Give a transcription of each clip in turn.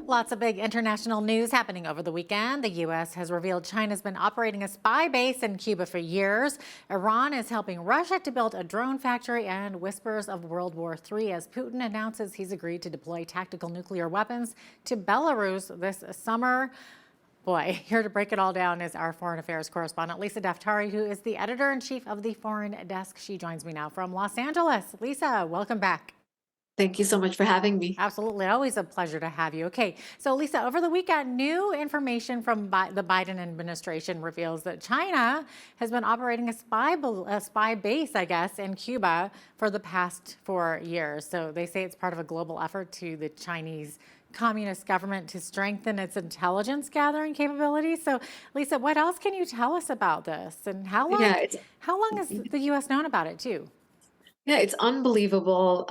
Lots of big international news happening over the weekend. The U.S. has revealed China's been operating a spy base in Cuba for years. Iran is helping Russia to build a drone factory, and whispers of World War III as Putin announces he's agreed to deploy tactical nuclear weapons to Belarus this summer. Boy, here to break it all down is our foreign affairs correspondent, Lisa Daftari, who is the editor-in-chief of the Foreign Desk. She joins me now from Los Angeles. Lisa, welcome back. Thank you so much for having me. Absolutely. Always a pleasure to have you. Okay. So, Lisa, over the weekend, new information from the Biden administration reveals that China has been operating a spy base, I guess, in Cuba for the past 4 years. So they say it's part of a global effort to the Chinese Communist government to strengthen its intelligence gathering capabilities. So, Lisa, what else can you tell us about this? And Yeah, how long has the U.S. known about it, too? yeah, it's unbelievable.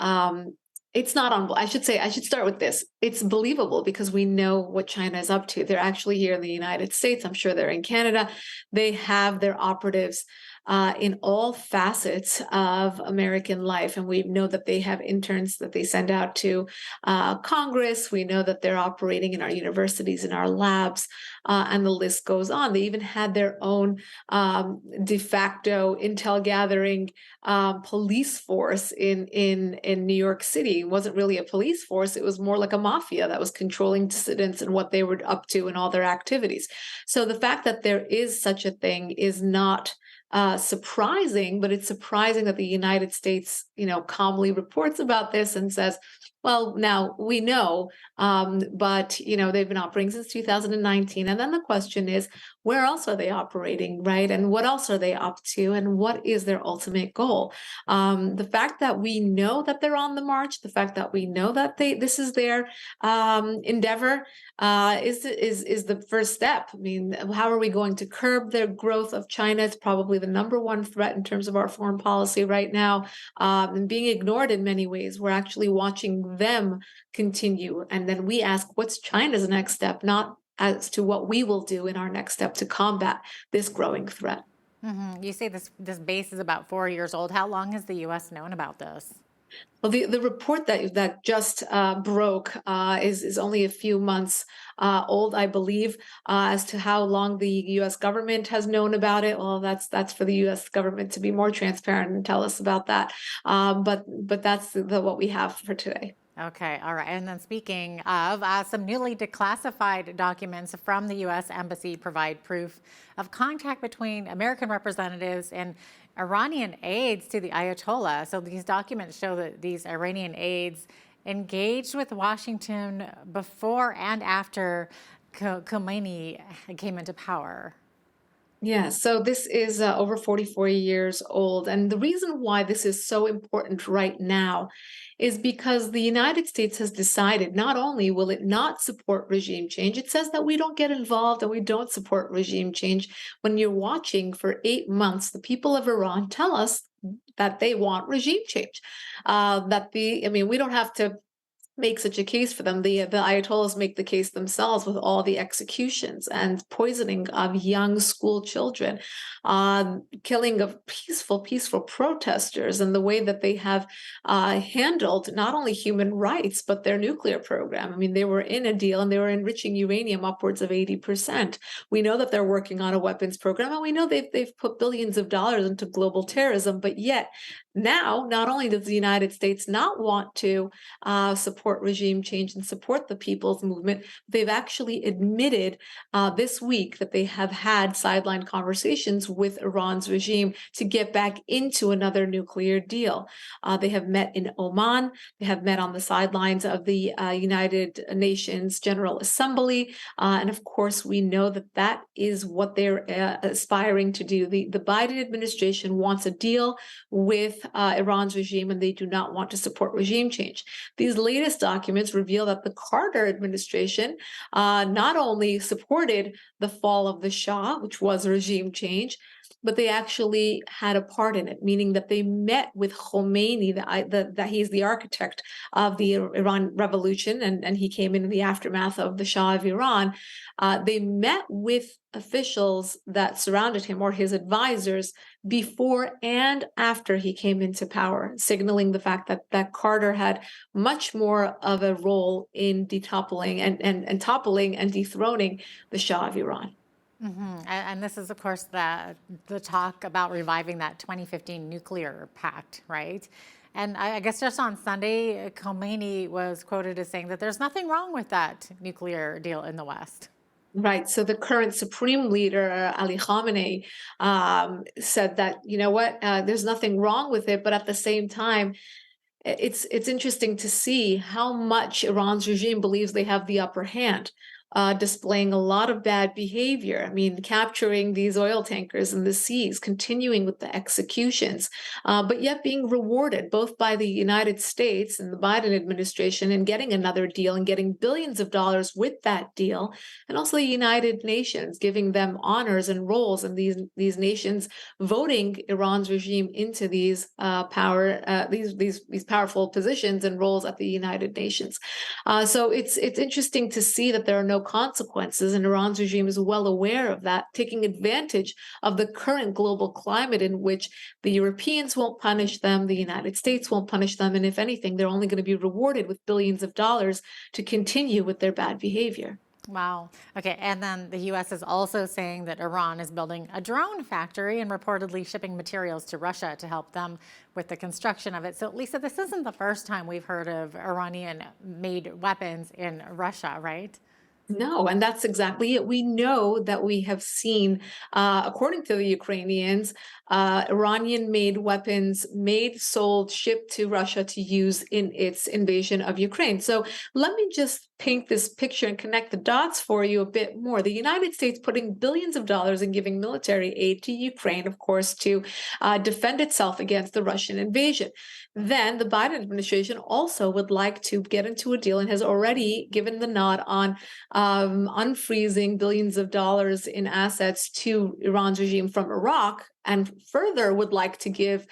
It's not on. I should say. I should start with this. It's believable because we know what China is up to. They're actually here in the United States. I'm sure they're in Canada. They have their operatives in all facets of American life, and we know that they have interns that they send out to Congress. We know that they're operating in our universities, in our labs, and the list goes on. They even had their own de facto intel gathering police force in New York City. It wasn't really a police force. It was more like a mafia that was controlling dissidents and what they were up to and all their activities. So the fact that there is such a thing is not surprising, but it's surprising that the United States, calmly reports about this and says, well, now we know, but they've been operating since 2019. And then the question is, where else are they operating, right? And what else are they up to? And what is their ultimate goal? The fact that we know that they're on the march, the fact that we know that this is their endeavor, is the first step. I mean, how are we going to curb the growth of China? It's probably the number one threat in terms of our foreign policy right now, and being ignored in many ways. We're actually watching them continue, and then we ask, what's China's next step, not as to what we will do in our next step to combat this growing threat. You say this base is about 4 years old. How long has the U.S. known about this? Well, the report that just broke is only a few months old, I believe. As to how long the U.S. government has known about it, well, that's for the U.S. government to be more transparent and tell us about that. But that's what we have for today. Okay, all right. And then speaking of, some newly declassified documents from the U.S. Embassy provide proof of contact between American representatives and Iranian aides to the Ayatollah. So these documents show that these Iranian aides engaged with Washington before and after Khomeini came into power. Yeah, so this is over 44 years old. And the reason why this is so important right now is because the United States has decided not only will it not support regime change, it says that we don't get involved and we don't support regime change. When you're watching for 8 months, the people of Iran tell us that they want regime change. We don't have to make such a case for them. The Ayatollahs make the case themselves with all the executions and poisoning of young school children, killing of peaceful protesters, and the way that they have handled not only human rights, but their nuclear program. I mean, they were in a deal and they were enriching uranium upwards of 80%. We know that they're working on a weapons program, and we know they've put billions of dollars into global terrorism, but yet now, not only does the United States not want to support regime change and support the people's movement, they've actually admitted this week that they have had sideline conversations with Iran's regime to get back into another nuclear deal. They have met in Oman. They have met on the sidelines of the United Nations General Assembly. And of course, we know that that is what they're aspiring to do. The Biden administration wants a deal with Iran's regime, and they do not want to support regime change. These latest documents reveal that the Carter administration not only supported the fall of the Shah, which was regime change, but they actually had a part in it, meaning that they met with Khomeini, that he's the architect of the Iran revolution, and he came in the aftermath of the Shah of Iran. They met with officials that surrounded him or his advisors before and after he came into power, signaling the fact that Carter had much more of a role in detoppling and toppling and dethroning the Shah of Iran. And this is, of course, the talk about reviving that 2015 nuclear pact, right? And I guess just on Sunday, Khomeini was quoted as saying that there's nothing wrong with that nuclear deal in the West. Right. So the current supreme leader, Ali Khamenei, said that, you know what, there's nothing wrong with it, but at the same time, it's interesting to see how much Iran's regime believes they have the upper hand, displaying a lot of bad behavior. I mean, capturing these oil tankers in the seas, continuing with the executions, but yet being rewarded both by the United States and the Biden administration and getting another deal and getting billions of dollars with that deal, and also the United Nations giving them honors and roles, and these nations voting Iran's regime into these these powerful positions and roles at the United Nations. So it's interesting to see that there are no consequences, and Iran's regime is well aware of that, taking advantage of the current global climate in which the Europeans won't punish them, the United States won't punish them, and if anything, they're only going to be rewarded with billions of dollars to continue with their bad behavior. Wow. Okay. And then the U.S. is also saying that Iran is building a drone factory and reportedly shipping materials to Russia to help them with the construction of it. So, Lisa, this isn't the first time we've heard of Iranian-made weapons in Russia, right? No, and that's exactly it. We know that we have seen, according to the Ukrainians, Iranian-made weapons made, sold, shipped to Russia to use in its invasion of Ukraine. So let me just paint this picture and connect the dots for you a bit more. The United States putting billions of dollars and giving military aid to Ukraine, of course, to defend itself against the Russian invasion. Then the Biden administration also would like to get into a deal and has already given the nod on unfreezing billions of dollars in assets to Iran's regime from Iraq, and further would like to give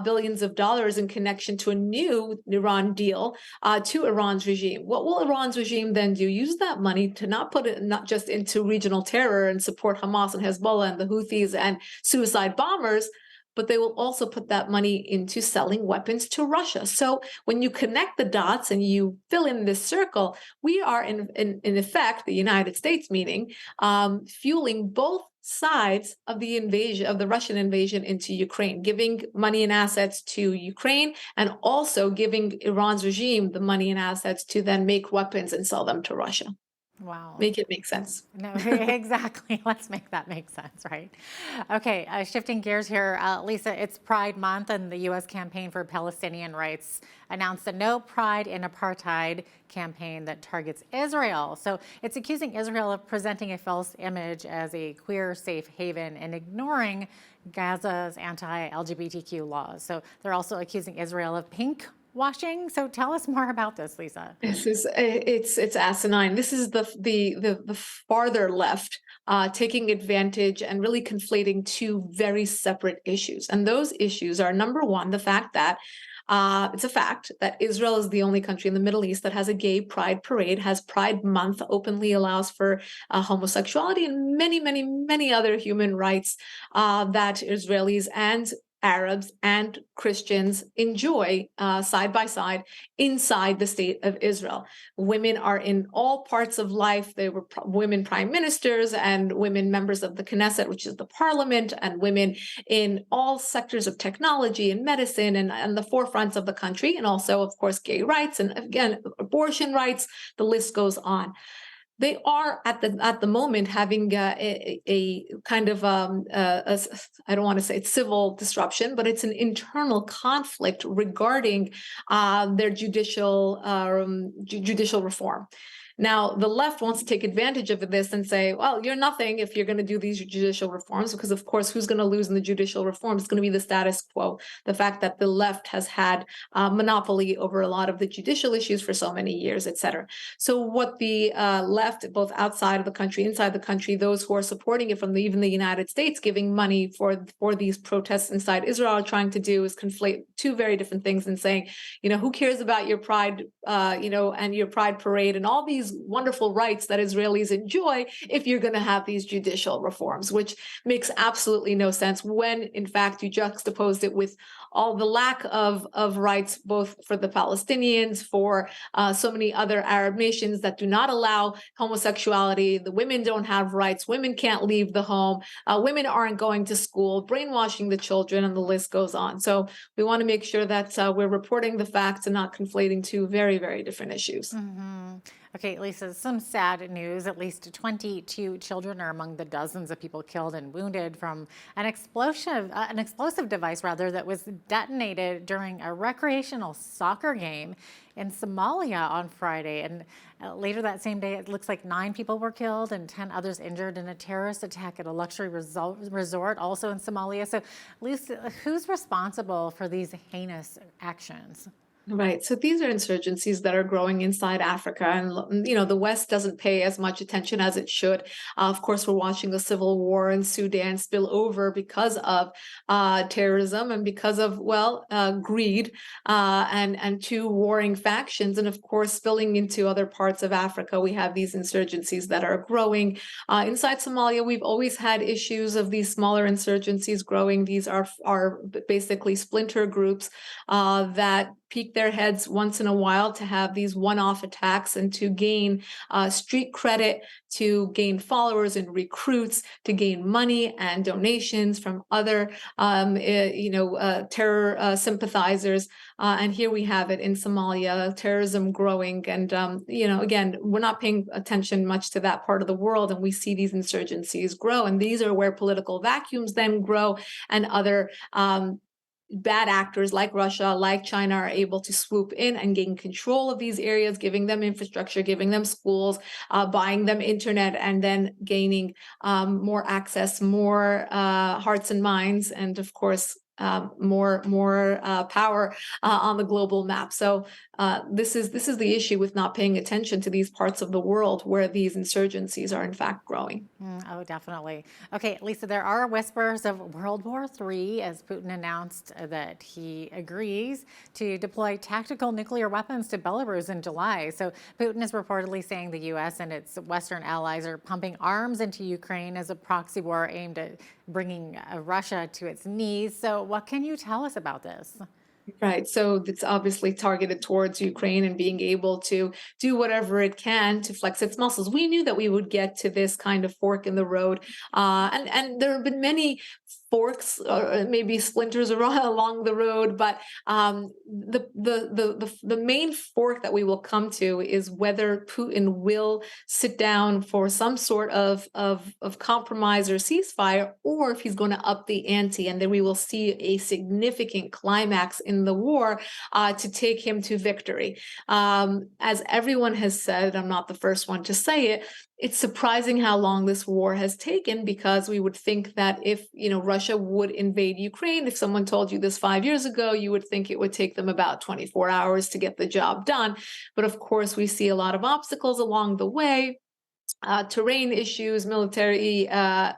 billions of dollars in connection to a new Iran deal to Iran's regime. What will Iran's regime then do? Use that money to not put it not just into regional terror and support Hamas and Hezbollah and the Houthis and suicide bombers, but they will also put that money into selling weapons to Russia. So when you connect the dots and you fill in this circle, we are in effect, the United States meaning, fueling both sides of the invasion, of the Russian invasion into Ukraine, giving money and assets to Ukraine, and also giving Iran's regime the money and assets to then make weapons and sell them to Russia. Wow. Make it make sense. No, exactly. Let's make that make sense, right? Okay, shifting gears here. Lisa, it's Pride Month, and the U.S. Campaign for Palestinian Rights announced a No Pride in Apartheid campaign that targets Israel. So it's accusing Israel of presenting a false image as a queer safe haven and ignoring Gaza's anti-LGBTQ laws. So they're also accusing Israel of pink washing. So tell us more about this, Lisa. It's asinine. This is the farther left taking advantage and really conflating two very separate issues. And those issues are, number one, the fact that it's a fact that Israel is the only country in the Middle East that has a gay pride parade, has Pride Month, openly allows for homosexuality and many, many, many other human rights that Israelis and Arabs and Christians enjoy side by side inside the state of Israel. Women are in all parts of life. There were women prime ministers and women members of the Knesset, which is the parliament, and women in all sectors of technology and medicine and the forefronts of the country, and also, of course, gay rights and, again, abortion rights. The list goes on. They are at the moment having a kind of I don't want to say it's civil disruption, but it's an internal conflict regarding their judicial reform. Now, the left wants to take advantage of this and say, well, you're nothing if you're going to do these judicial reforms, because, of course, who's going to lose in the judicial reforms? It's going to be the status quo, the fact that the left has had monopoly over a lot of the judicial issues for so many years, et cetera. So what the left, both outside of the country, inside the country, those who are supporting it from even the United States, giving money for these protests inside Israel, are trying to do is conflate two very different things and saying, who cares about your pride, and your pride parade and all these wonderful rights that Israelis enjoy if you're going to have these judicial reforms, which makes absolutely no sense when, in fact, you juxtaposed it with all the lack of rights, both for the Palestinians, for so many other Arab nations that do not allow homosexuality. The women don't have rights. Women can't leave the home. Women aren't going to school, brainwashing the children, and the list goes on. So we want to make sure that we're reporting the facts and not conflating two very, very different issues. Okay, Lisa, some sad news. At least 22 children are among the dozens of people killed and wounded from an explosive device that was detonated during a recreational soccer game in Somalia on Friday. And later that same day, it looks like 9 people were killed and 10 others injured in a terrorist attack at a luxury resort also in Somalia. So, Lisa, who's responsible for these heinous actions? Right. So these are insurgencies that are growing inside Africa. And, the West doesn't pay as much attention as it should. Of course, we're watching the civil war in Sudan spill over because of terrorism and because of, greed and two warring factions. And of course, spilling into other parts of Africa, we have these insurgencies that are growing. Inside Somalia, we've always had issues of these smaller insurgencies growing. These are basically splinter groups that peek their heads once in a while to have these one-off attacks and to gain street credit, to gain followers and recruits, to gain money and donations from other, terror sympathizers. And here we have it in Somalia, terrorism growing. And, again, we're not paying attention much to that part of the world. And we see these insurgencies grow. And these are where political vacuums then grow and other bad actors like Russia, like China, are able to swoop in and gain control of these areas, giving them infrastructure, giving them schools, buying them internet, and then gaining more access, more hearts and minds, and of course, more power on the global map. So this is the issue with not paying attention to these parts of the world where these insurgencies are in fact growing. Oh, definitely. Okay, Lisa, there are whispers of World War III as Putin announced that he agrees to deploy tactical nuclear weapons to Belarus in July. So Putin is reportedly saying the U.S. and its Western allies are pumping arms into Ukraine as a proxy war aimed at bringing Russia to its knees. So what can you tell us about this? Right. So it's obviously targeted towards Ukraine and being able to do whatever it can to flex its muscles. We knew that we would get to this kind of fork in the road. And there have been many forks or maybe splinters along the road, but the main fork that we will come to is whether Putin will sit down for some sort of compromise or ceasefire, or if he's going to up the ante, and then we will see a significant climax in the war to take him to victory. As everyone has said, I'm not the first one to say it, it's surprising how long this war has taken, because we would think that if Russia would invade Ukraine, if someone told you this 5 years ago, you would think it would take them about 24 hours to get the job done. But of course, we see a lot of obstacles along the way. Terrain issues, military, the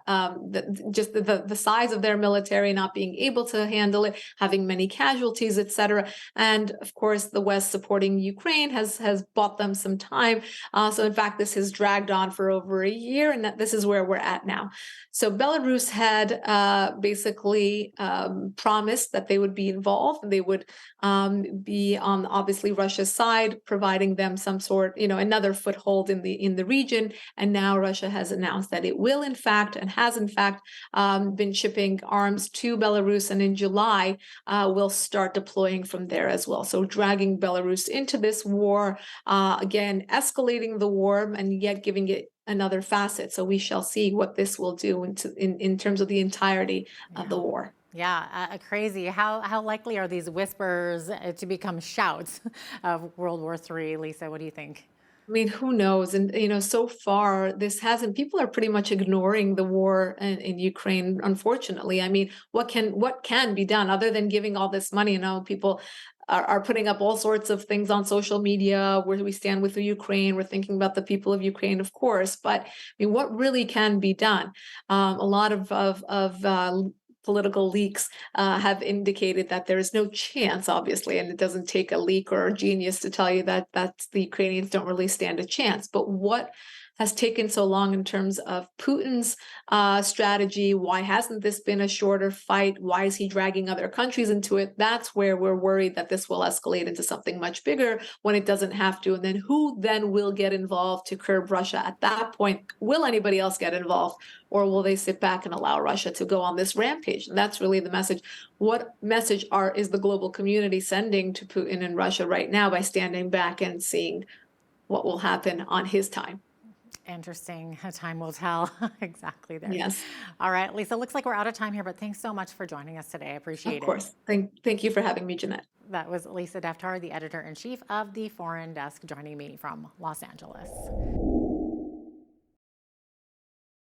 size of their military not being able to handle it, having many casualties, etc. And of course, the West supporting Ukraine has bought them some time. So in fact, this has dragged on for over a year, and this is where we're at now. So Belarus had basically promised that they would be involved, and they would be on obviously Russia's side, providing them some sort, another foothold in the region. And now Russia has announced that it will, in fact, and has, in fact, been shipping arms to Belarus. And in July, will start deploying from there as well. So dragging Belarus into this war, again, escalating the war and yet giving it another facet. So we shall see what this will do in terms of the entirety of the war. Yeah, crazy. How likely are these whispers to become shouts of World War III, Lisa? What do you think? I mean, who knows? And so far this hasn't. People are pretty much ignoring the war in Ukraine. Unfortunately, I mean, what can be done other than giving all this money? People are putting up all sorts of things on social media where we stand with the Ukraine. We're thinking about the people of Ukraine, of course, but I mean, what really can be done? A lot of political leaks have indicated that there is no chance, obviously, and it doesn't take a leak or a genius to tell you that the Ukrainians don't really stand a chance. But what has taken so long in terms of Putin's strategy? Why hasn't this been a shorter fight? Why is he dragging other countries into it? That's where we're worried that this will escalate into something much bigger when it doesn't have to. And then who then will get involved to curb Russia at that point? Will anybody else get involved? Or will they sit back and allow Russia to go on this rampage? And that's really the message. What message is the global community sending to Putin and Russia right now by standing back and seeing what will happen on his time? Interesting. Time will tell. Exactly there. Yes, All right, Lisa, looks like we're out of time here, but thanks so much for joining us today. I of appreciate it. course. Thank you for having me, Jeanette. That was Lisa Daftari, the editor-in-chief of the Foreign Desk, joining me from Los Angeles.